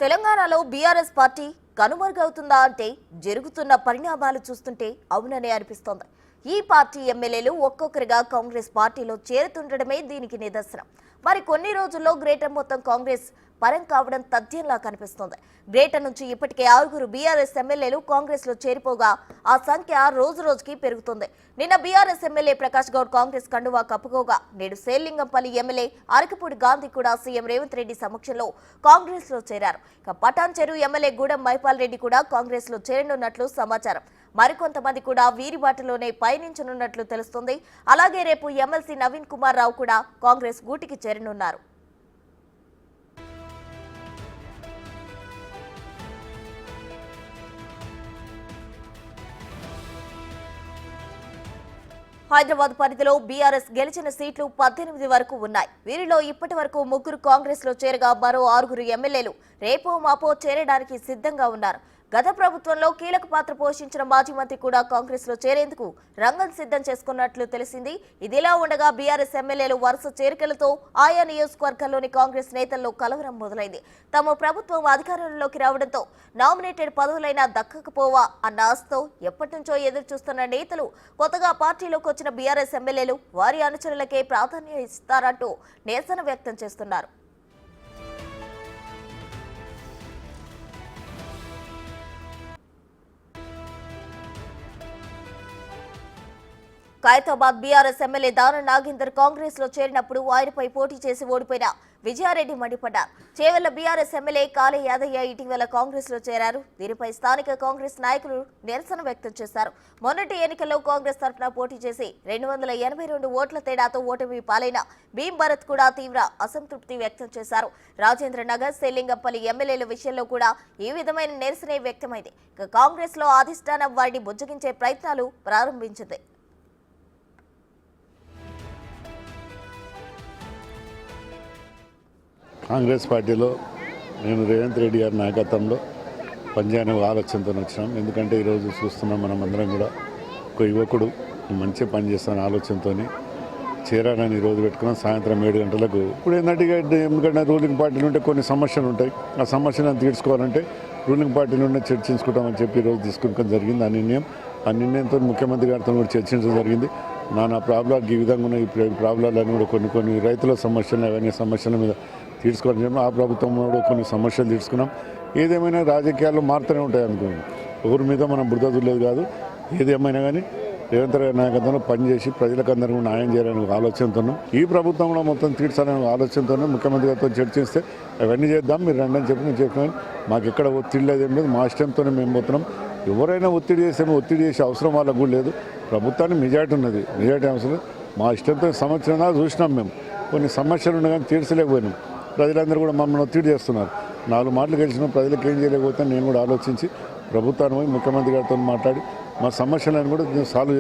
తెలంగాణలో BRS party కనుమరుగవుతుందా అంటే జరుగుతున్న పరిణామాలు చూస్తుంటే అవుననే అనిపిస్తోంది. ఈ పార్టీ ఎమ్మెల్యేలు ఒక్కొక్కరిగా కాంగ్రెస్ పార్టీలో చేరుతుండడమే దీనికి నిదర్శనం. మరి కొన్ని రోజుల్లో గ్రేటర్ మొత్తం కాంగ్రెస్ పరం కావడం తథ్యంలా కనిపిస్తోంది. గ్రేటర్ నుంచి ఇప్పటికే 6 బీఆర్ఎస్ ఎమ్మెల్యేలు కాంగ్రెస్ లో చేరిపోగా ఆ సంఖ్య రోజు రోజుకి పెరుగుతోంది. నిన్న బీఆర్ఎస్ ఎమ్మెల్యే ప్రకాష్ గౌడ్ కాంగ్రెస్ కండువా కప్పుకోగా నేడు సేలింగంపల్లి ఎమ్మెల్యే అరకపూడి గాంధీ కూడా సీఎం రేవంత్ రెడ్డి సమక్షంలో కాంగ్రెస్ లో చేరారు. ఇక పటాన్ చెరువు ఎమ్మెల్యే గూడెం మైపాల్ రెడ్డి కూడా కాంగ్రెస్ లో చేరనున్నట్లు సమాచారం. మరికొంతమంది కూడా వీరి బాటలోనే పయనించనున్నట్లు తెలుస్తోంది. అలాగే రేపు ఎమ్మెల్సీ నవీన్ కుమార్ రావు కూడా కాంగ్రెస్ గూటికి చేరనున్నారు. హైదరాబాద్ పరిధిలో బీఆర్ఎస్ గెలిచిన సీట్లు 18 వరకు ఉన్నాయి. వీరిలో ఇప్పటి వరకు 3 కాంగ్రెస్ లో చేరగా మరో 6 ఎమ్మెల్యేలు రేపో మాపో చేరడానికి సిద్ధంగా ఉన్నారు. గత ప్రభుత్వంలో కీలక పాత్ర పోషించిన మాజీ మంత్రి కూడా కాంగ్రెస్ లో చేరేందుకు రంగం సిద్ధం చేసుకున్నట్లు తెలిసింది. ఇదిలా ఉండగా బీఆర్ఎస్ ఎమ్మెల్యేలు వరుస చేరికలతో ఆయా నియోజకవర్గాల్లోని కాంగ్రెస్ నేతల్లో కలవరం మొదలైంది. తమ ప్రభుత్వం అధికారంలోకి రావడంతో నామినేటెడ్ పదవులైనా దక్కకపోవా అన్న ఆశతో ఎప్పటి నుంచో ఎదురు చూస్తున్న నేతలు కొత్తగా పార్టీలోకి వచ్చిన బీఆర్ఎస్ ఎమ్మెల్యేలు వారి అనుచరులకే ప్రాధాన్యం ఇస్తారంటూ నిరసన వ్యక్తం చేస్తున్నారు. ఖైరతాబాద్ బీఆర్ఎస్ ఎమ్మెల్యే దానం నాగేందర్ కాంగ్రెస్ లో చేరినప్పుడు ఆయనపై పోటీ చేసి ఓడిపోయిన విజయారెడ్డి మండిపడ్డారు. చేవెళ్ల బీఆర్ఎస్ ఎమ్మెల్యే కాళే యాదయ్య ఇటీవల కాంగ్రెస్ లో చేరారు. దీనిపై స్థానిక కాంగ్రెస్ నాయకులు నిరసన వ్యక్తం చేశారు. మొన్నటి ఎన్నికల్లో కాంగ్రెస్ తరఫున పోటీ చేసి 282 ఓట్ల తేడాతో ఓటమి పాలైన భీం భరత్ కూడా తీవ్ర అసంతృప్తి వ్యక్తం చేశారు. రాజేంద్ర నగర్, సేలింగంపల్లి ఎమ్మెల్యేల విషయంలో కూడా ఈ విధమైన నిరసనే వ్యక్తమైంది. ఇక కాంగ్రెస్ లో అధిష్టానం వారిని బుజ్జగించే ప్రయత్నాలు ప్రారంభించింది. కాంగ్రెస్ పార్టీలో నేను రేవంత్ రెడ్డి గారి నాయకత్వంలో పనిచేయని ఆలోచనతో వచ్చినాం. ఎందుకంటే ఈరోజు చూస్తున్నాం మనం అందరం కూడా ఒక యువకుడు మంచి పని చేస్తున్న ఆలోచనతో చేరాలని ఈరోజు పెట్టుకున్నాం. సాయంత్రం 7 గంటలకు ఇప్పుడు ఏంటంటే ఎందుకంటే రూలింగ్ పార్టీ నుండి కొన్ని సమస్యలు ఉంటాయి. ఆ సమస్యలను తీర్చుకోవాలంటే రూలింగ్ పార్టీ నుండి చర్చించుకుంటామని చెప్పి ఈరోజు తీసుకుని జరిగింది. ఆ నిర్ణయంతో ముఖ్యమంత్రి గారితో కూడా చర్చించడం జరిగింది. నానా ప్రాబ్లాలు ఈ విధంగా ఉన్నాయి. ఇప్పుడు ప్రాబ్లాలన్నీ కూడా కొన్ని రైతుల సమస్యలు అవన్నీ సమస్యల మీద తీర్చుకోవడం ఆ ప్రభుత్వంలో కూడా కొన్ని సమస్యలు తీసుకున్నాం. ఏదేమైనా రాజకీయాల్లో మారుతూనే ఉంటాయి అనుకున్నాం. ఎవరి మీద మనం బురద దుల్లేదు కాదు. ఏదేమైనా కానీ రేవంత్ రెడ్డి నాయకత్వంలో పనిచేసి ప్రజలకందరికీ న్యాయం చేయాలనే ఆలోచనతోన్నాం. ఈ ప్రభుత్వంలో మొత్తం తీర్చాలనే ఆలోచనతోనే ముఖ్యమంత్రి గారితో చర్చిస్తే అవన్నీ చేద్దాం మీరు రండి అని చెప్పి నేను చెప్పినాను. మాకు ఎక్కడ ఒత్తిడి లేదేం లేదు. మా ఇష్టంతోనే మేము పోతున్నాం. ఎవరైనా ఒత్తిడి చేసే అవసరం వాళ్ళకు కూడా లేదు. ప్రభుత్వానికి మెజార్టీ ఉన్నది. మెజార్టీ అవసరం మా ఇష్టంతో సంవత్సరం చూసినాం. మేము కొన్ని సమస్యలు ఉన్నాయి కానీ తీర్చలేకపోయినాం. ప్రజలందరూ కూడా మమ్మల్ని ఒత్తిడి చేస్తున్నారు. 4 మాటలు గెలిచిన ప్రజలకు ఏం చేయలేకపోతే నేను కూడా ఆలోచించి ప్రభుత్వాన్ని పోయి ముఖ్యమంత్రి గారితో మాట్లాడి మా సమస్యలను కూడా సాల్వ్